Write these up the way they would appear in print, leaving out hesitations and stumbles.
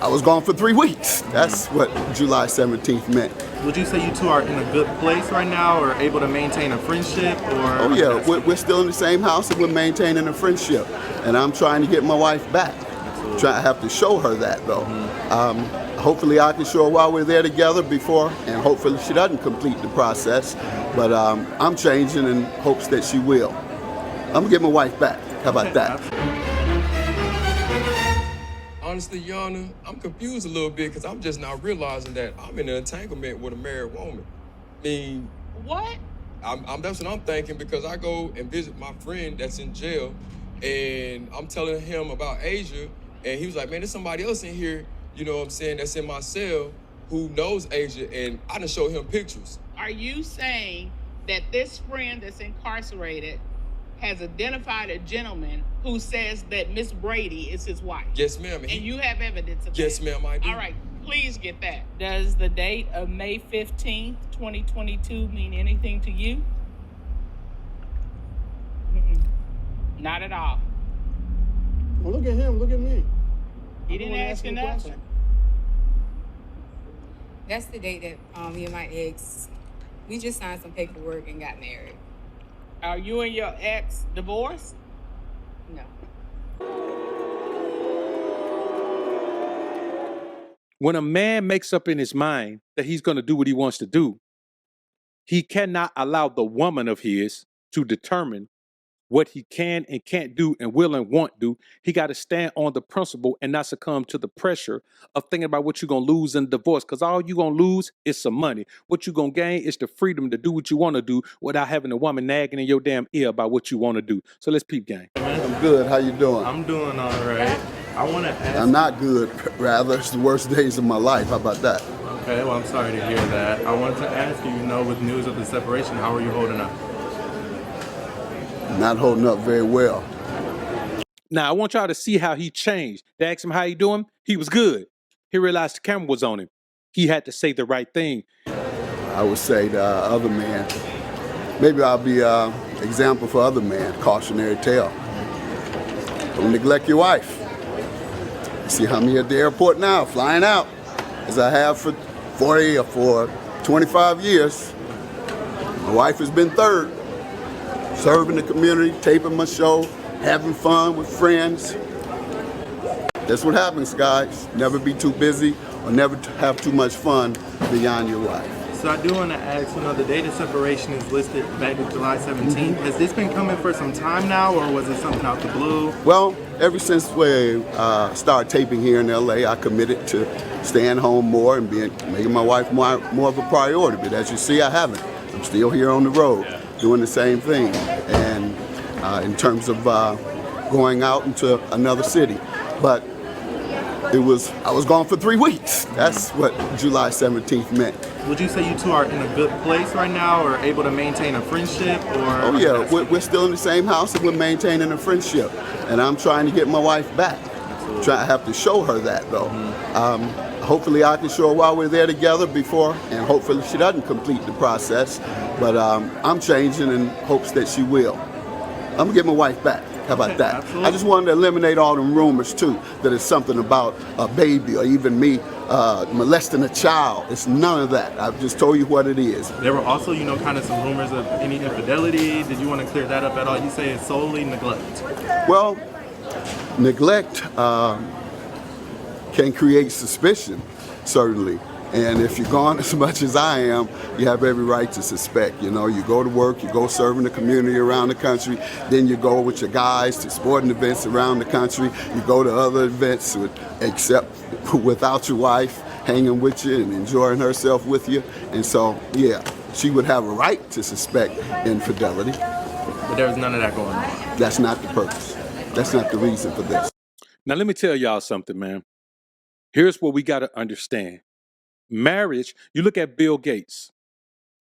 I was gone for 3 weeks. That's what July 17th meant. Would you say you two are in a good place right now, or able to maintain a friendship? Or oh yeah, we're still in the same house and we're maintaining a friendship. And I'm trying to get my wife back. I have to show her that though. Hopefully I can show her while we're there together before, and hopefully she doesn't complete the process. But I'm changing in hopes that she will. I'm gonna get my wife back. How about that? Honestly, Yana, I'm confused a little bit because I'm just now realizing that I'm in an entanglement with a married woman. I mean, what? That's what I'm thinking, because I go and visit my friend that's in jail, and I'm telling him about Asia, and he was like, man, there's somebody else in here, you know what I'm saying, that's in my cell who knows Asia, and I done showed him pictures. Are you saying that this friend that's incarcerated has identified a gentleman who says that Miss Brady is his wife? Yes, ma'am. And you have evidence of that? Yes, ma'am, I do. All right, please get that. Does the date of May 15th, 2022 mean anything to you? Not at all. Well, look at him, look at me. He didn't ask you nothing. That's the date that me and my ex, we just signed some paperwork and got married. Are you and your ex divorced? No. When a man makes up in his mind that he's going to do what he wants to do, he cannot allow the woman of his to determine what he can and can't do and will and won't do. He got to stand on the principle and not succumb to the pressure of thinking about what you're going to lose in divorce, because all you're going to lose is some money. What you're going to gain is the freedom to do what you want to do without having a woman nagging in your damn ear about what you want to do. So let's peep gang. I'm good. How you doing? I'm doing all right. I want to ask. I'm not good. Rather, it's the worst days of my life. How about that? Okay, well, I'm sorry to hear that. I wanted to ask you, with news of the separation, how are you holding up? Not holding up very well. Now, I want y'all to see how he changed. They asked him how he doing. He was good. He realized the camera was on him. He had to say the right thing. I would say the other man, maybe I'll be an example for other men, cautionary tale. Don't neglect your wife. See how I'm here at the airport now, flying out, as I have for 40 or for 25 years. My wife has been third. Serving the community, taping my show, having fun with friends. That's what happens, guys. Never be too busy or never have too much fun beyond your wife. So I do want to ask, the date of separation is listed back to July 17th. Has this been coming for some time now, or was it something out the blue? Well, ever since we started taping here in LA, I committed to staying home more and making my wife more of a priority. But as you see, I haven't. I'm still here on the road. Doing the same thing, and in terms of going out into another city. But I was gone for 3 weeks. That's what July 17th meant. Would you say you two are in a good place right now, or able to maintain a friendship? Or oh yeah, we're still in the same house and we're maintaining a friendship. And I'm trying to get my wife back. I have to show her that though. Hopefully I can show her while we're there together before, and hopefully she doesn't complete the process. But I'm changing in hopes that she will. I'm gonna get my wife back. How about that? Absolutely. I just wanted to eliminate all them rumors too, that it's something about a baby or even me molesting a child. It's none of that. I've just told you what it is. There were also, kind of some rumors of any infidelity. Did you want to clear that up at all? You say it's solely neglect. Well, neglect can create suspicion, certainly. And if you're gone as much as I am, you have every right to suspect. You go to work, you go serving the community around the country, then you go with your guys to sporting events around the country, you go to other events except without your wife hanging with you and enjoying herself with you. And so, yeah, she would have a right to suspect infidelity. But there's none of that going on. That's not the purpose. That's not the reason for this. Now, let me tell y'all something, man. Here's what we got to understand. Marriage, you look at Bill Gates.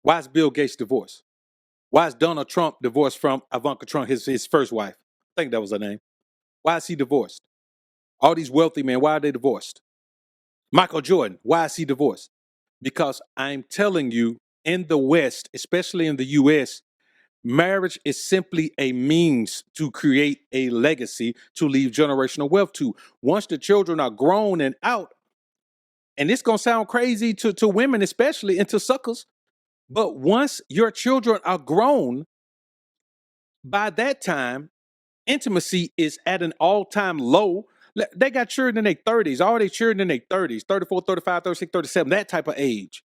Why is Bill Gates divorced? Why is Donald Trump divorced from Ivanka Trump, his first wife? I think that was her name. Why is he divorced? All these wealthy men, why are they divorced? Michael Jordan, why is he divorced? Because I'm telling you, in the West, especially in the U.S., marriage is simply a means to create a legacy to leave generational wealth to. Once the children are grown and out, And it's gonna sound crazy to women, especially, and to suckers. But once your children are grown, by that time, intimacy is at an all-time low. They got children in their 30s, all their children in their 30s, 34, 35, 36, 37, that type of age.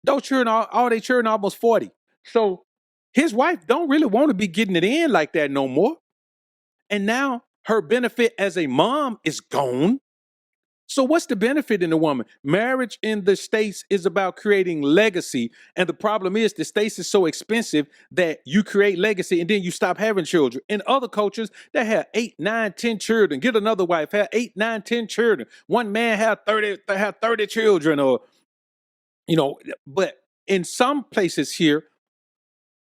Those children, all their children almost 40. So his wife don't really want to be getting it in like that no more. And now her benefit as a mom is gone. So what's the benefit in a woman? Marriage in the States is about creating legacy. And the problem is the States is so expensive that you create legacy and then you stop having children. In other cultures, they have 8, 9, 10 children. Get another wife, have 8, 9, 10 children. One man have 30 children, or, but in some places here,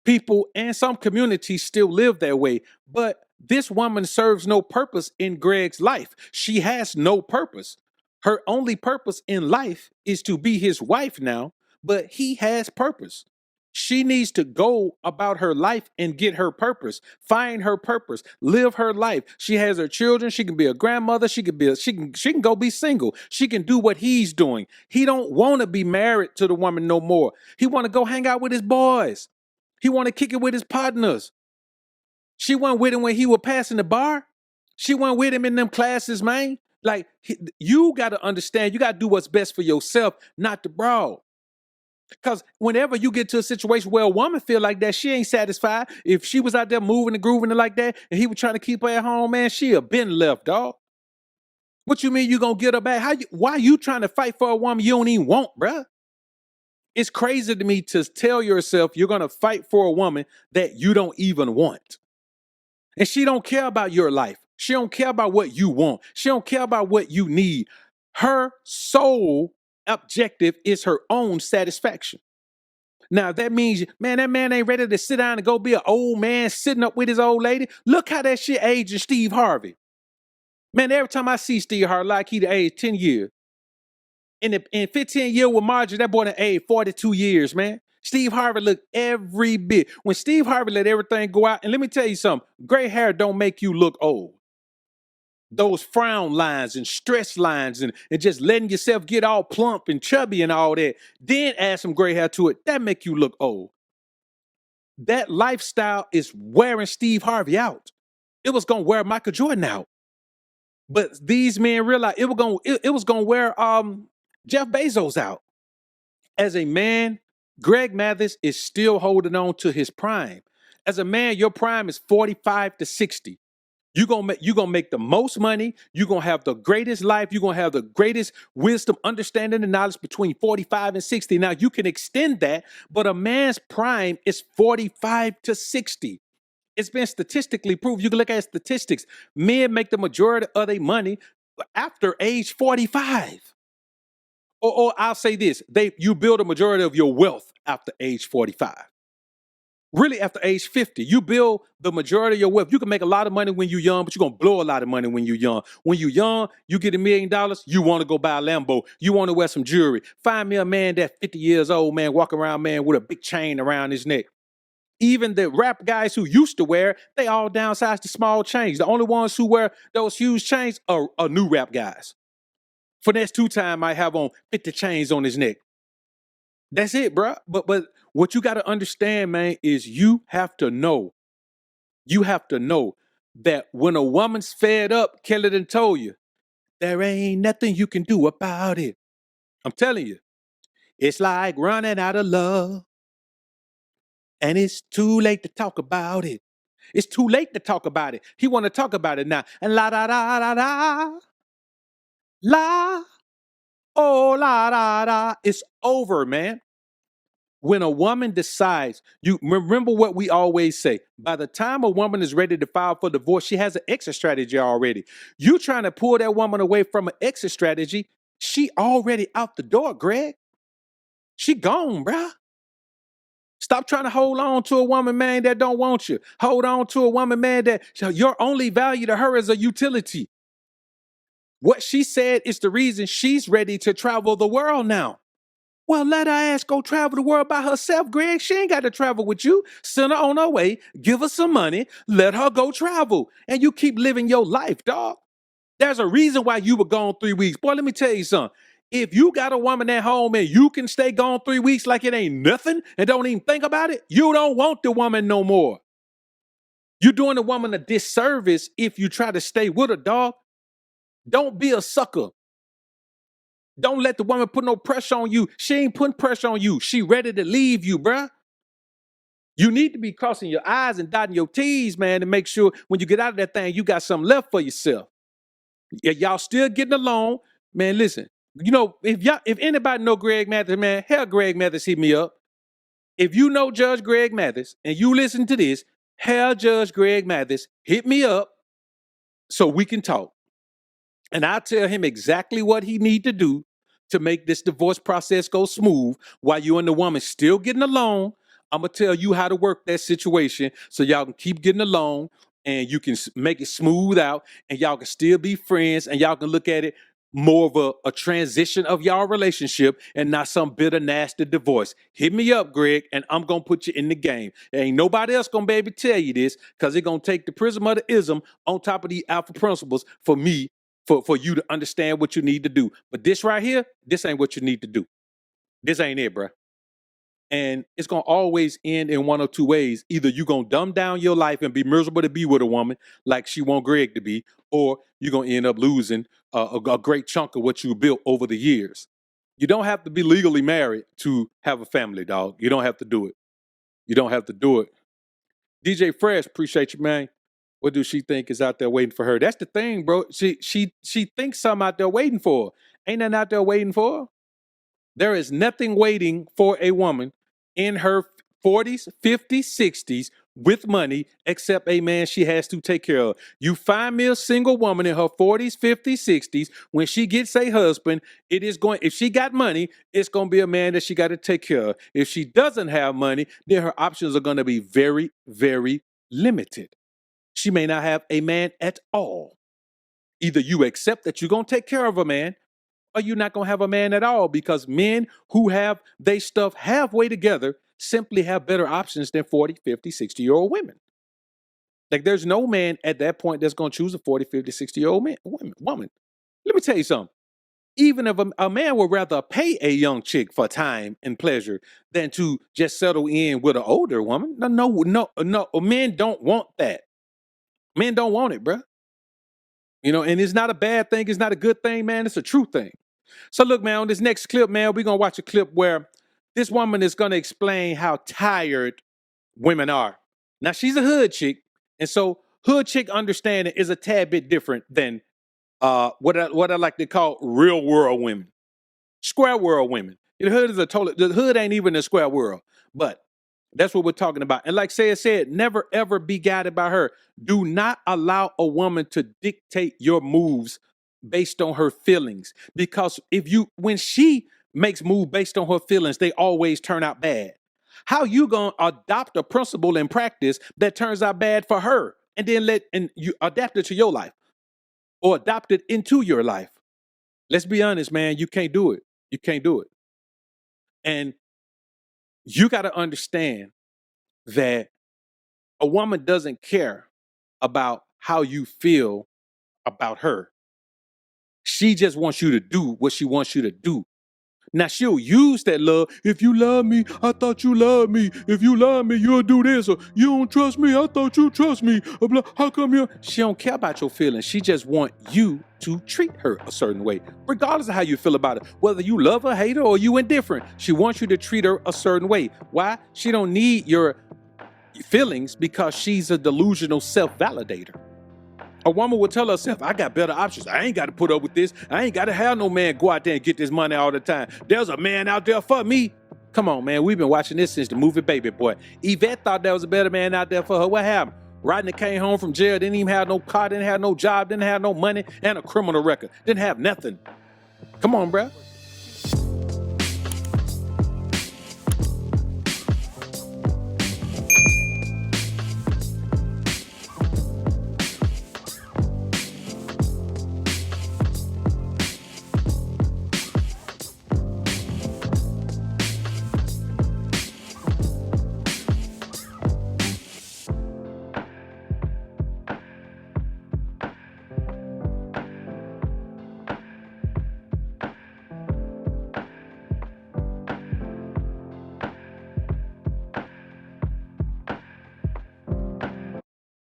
people and some communities still live that way. But this woman serves no purpose in Greg's life. She has no purpose. Her only purpose in life is to be his wife now, but he has purpose. She needs to go about her life and get her purpose, find her purpose, live her life. She has her children. She can be a grandmother. She can go be single. She can do what he's doing. He don't want to be married to the woman no more. He want to go hang out with his boys. He want to kick it with his partners. She wasn't with him when he was passing the bar. She wasn't with him in them classes, man. Like, you got to understand, you got to do what's best for yourself, not the broad. Because whenever you get to a situation where a woman feel like that, she ain't satisfied. If she was out there moving and grooving and like that, and he was trying to keep her at home, man, she have been left, dog. What you mean you gonna get her back? Why you trying to fight for a woman you don't even want, bruh? It's crazy to me to tell yourself you're gonna fight for a woman that you don't even want. And she don't care about your life. She don't care about what you want. She don't care about what you need. Her sole objective is her own satisfaction. Now, that means, man, that man ain't ready to sit down and go be an old man sitting up with his old lady. Look how that shit aging Steve Harvey. Man, every time I see Steve Harvey, like he aged 10 years. In 15 years with Marjorie, that boy done aged 42 years, man. Steve Harvey looked every bit. When Steve Harvey let everything go out, and let me tell you something, gray hair don't make you look old. Those frown lines and stress lines and just letting yourself get all plump and chubby and all that, then add some gray hair to it, that make you look old. That lifestyle is wearing Steve Harvey out. It was going to wear Michael Jordan out. But these men realized it was going to wear Jeff Bezos out. As a man, Greg Mathis is still holding on to his prime. As a man, your prime is 45 to 60. You're gonna make the most money. You're gonna have the greatest life. You're gonna have the greatest wisdom, understanding, and knowledge between 45 and 60. Now, you can extend that, but a man's prime is 45 to 60. It's been statistically proved. You can look at statistics. Men make the majority of their money after age 45. Or I'll say this, you build a majority of your wealth after age 45. Really, after age 50, you build the majority of your wealth. You can make a lot of money when you're young, but you're going to blow a lot of money when you're young. When you're young, you get $1 million, you want to go buy a Lambo. You want to wear some jewelry. Find me a man that's 50 years old, man, walking around, man, with a big chain around his neck. Even the rap guys who used to wear, they all downsized to small chains. The only ones who wear those huge chains are new rap guys. Finesse 2 Time might have on 50 chains on his neck. That's it, bro. But what you got to understand, man, is you have to know that when a woman's fed up, Kelly done told you, there ain't nothing you can do about it. I'm telling you, it's like running out of love. And it's too late to talk about it. It's too late to talk about it. He want to talk about it now. And la da da da da. La. Oh, la da da. It's over, man. When a woman decides, you remember what we always say, by the time a woman is ready to file for divorce, she has an exit strategy already. You trying to pull that woman away from an exit strategy, she already out the door, Greg. She gone, bruh. Stop trying to hold on to a woman, man, that don't want you. Hold on to a woman, man, that your only value to her is a utility. What she said is the reason she's ready to travel the world now. Well, let her ass go travel the world by herself, Greg. She ain't got to travel with you. Send her on her way. Give her some money. Let her go travel. And you keep living your life, dog. There's a reason why you were gone 3 weeks. Boy, let me tell you something. If you got a woman at home and you can stay gone 3 weeks like it ain't nothing and don't even think about it, you don't want the woman no more. You're doing the woman a disservice if you try to stay with her, dog. Don't be a sucker. Don't let the woman put no pressure on you. She ain't putting pressure on you. She ready to leave you, bruh. You need to be crossing your I's and dotting your T's, man, to make sure when you get out of that thing, you got something left for yourself. Yeah, y'all still getting along. Man, listen, if anybody know Greg Mathis, man, hell, Greg Mathis hit me up. If you know Judge Greg Mathis and you listen to this, hell, Judge Greg Mathis, hit me up so we can talk. And I'll tell him exactly what he need to do to make this divorce process go smooth while you and the woman still getting along. I'm going to tell you how to work that situation so y'all can keep getting along and you can make it smooth out and y'all can still be friends and y'all can look at it more of a transition of y'all relationship and not some bitter, nasty divorce. Hit me up, Greg, and I'm going to put you in the game. There ain't nobody else going to be able to tell you this because it's going to take the prism of the ism on top of the alpha principles for me for you to understand what you need to do. But this right here, this ain't what you need to do. This ain't it, bruh. And it's going to always end in one or two ways. Either you're going to dumb down your life and be miserable to be with a woman like she want Greg to be, or you're going to end up losing a great chunk of what you built over the years. You don't have to be legally married to have a family, dog. You don't have to do it. You don't have to do it. DJ Fresh, appreciate you, man. What do she think is out there waiting for her? That's the thing, bro. She thinks something out there waiting for her. Ain't nothing out there waiting for her. There is nothing waiting for a woman in her 40s, 50s, 60s with money except a man she has to take care of. You find me a single woman in her 40s, 50s, 60s. When she gets a husband, if she got money, it's going to be a man that she got to take care of. If she doesn't have money, then her options are going to be very, very limited. She may not have a man at all. Either you accept that you're going to take care of a man, or you're not going to have a man at all, because men who have they stuff halfway together simply have better options than 40, 50, 60-year-old women. Like, there's no man at that point that's going to choose a 40, 50, 60-year-old woman. Let me tell you something. Even if a man would rather pay a young chick for time and pleasure than to just settle in with an older woman. No. Men don't want that. Men don't want it, bruh. And it's not a bad thing. It's not a good thing, man. It's a true thing. So look, man, on this next clip, man, we're going to watch a clip where this woman is going to explain how tired women are. Now, she's a hood chick. And so hood chick understanding is a tad bit different than what I like to call real world women. Square world women. The hood ain't even a square world. But that's what we're talking about. And like Saya said, never ever be guided by her. Do not allow a woman to dictate your moves based on her feelings. Because when she makes moves based on her feelings, they always turn out bad. How you gonna adopt a principle and practice that turns out bad for her and then you adapt it to your life or adopt it into your life? Let's be honest, man. You can't do it. You can't do it. And you got to understand that a woman doesn't care about how you feel about her. She just wants you to do what she wants you to do. Now, she'll use that love. If you love me, I thought you loved me. If you love me, you'll do this. Or you don't trust me, I thought you trust me. How come you? She don't care about your feelings. She just want you to treat her a certain way, regardless of how you feel about it. Whether you love her, hate her, or you indifferent, she wants you to treat her a certain way. Why? She don't need your feelings because she's a delusional self-validator. A woman will tell herself, I got better options. I ain't got to put up with this. I ain't got to have no man go out there and get this money all the time. There's a man out there for me. Come on, man. We've been watching this since the movie Baby Boy. Yvette thought there was a better man out there for her. What happened? Rodney came home from jail, didn't even have no car, didn't have no job, didn't have no money, and a criminal record. Didn't have nothing. Come on, bruh.